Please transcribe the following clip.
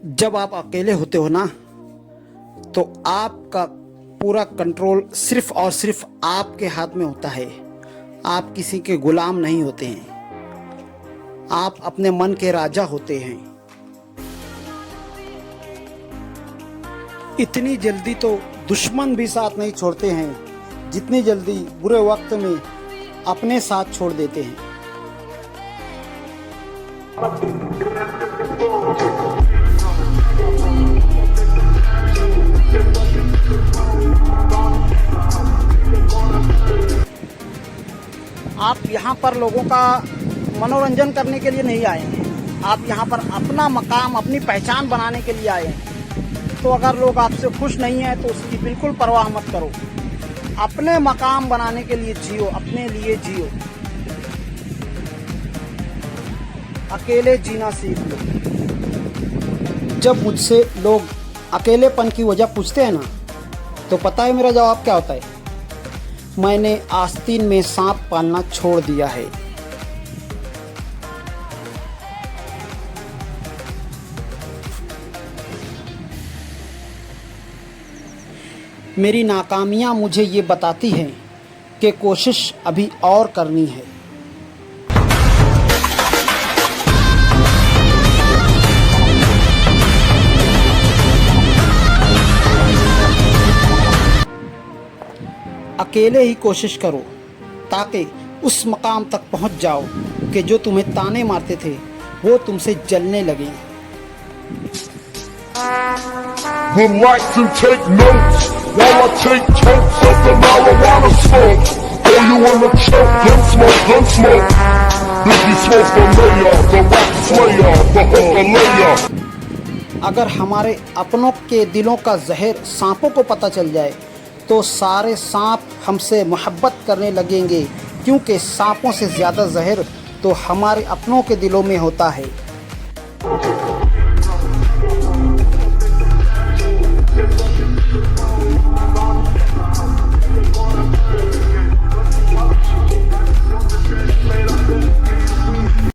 जब आप अकेले होते हो ना, तो आपका पूरा कंट्रोल सिर्फ और सिर्फ आपके हाथ में होता है। आप किसी के गुलाम नहीं होते हैं, आप अपने मन के राजा होते हैं। इतनी जल्दी तो दुश्मन भी साथ नहीं छोड़ते हैं जितनी जल्दी बुरे वक्त में अपने साथ छोड़ देते हैं। आप यहाँ पर लोगों का मनोरंजन करने के लिए नहीं आए हैं, आप यहाँ पर अपना मकाम, अपनी पहचान बनाने के लिए आए हैं। तो अगर लोग आपसे खुश नहीं हैं तो उसकी बिल्कुल परवाह मत करो। अपने मकाम बनाने के लिए जियो, अपने लिए जियो, अकेले जीना सीख लो। जब मुझसे लोग अकेलेपन की वजह पूछते हैं ना, तो पता है मेरा जवाब क्या होता है? मैंने आस्तीन में सांप पालना छोड़ दिया है। मेरी नाकामियां मुझे ये बताती हैं कि कोशिश अभी और करनी है। अकेले ही कोशिश करो ताकि उस मकाम तक पहुंच जाओ कि जो तुम्हें ताने मारते थे वो तुमसे जलने लगे। Relax and take notes while I take totes of the marijuana smoke. Oh, you wanna choke? Gun smoke. Biggie smoke the mayor, the rap slayer, the hooker layer. अगर हमारे अपनों के दिलों का जहर सांपों को पता चल जाए तो सारे सांप हमसे मोहब्बत करने लगेंगे, क्योंकि सांपों से ज़्यादा जहर तो हमारे अपनों के दिलों में होता है।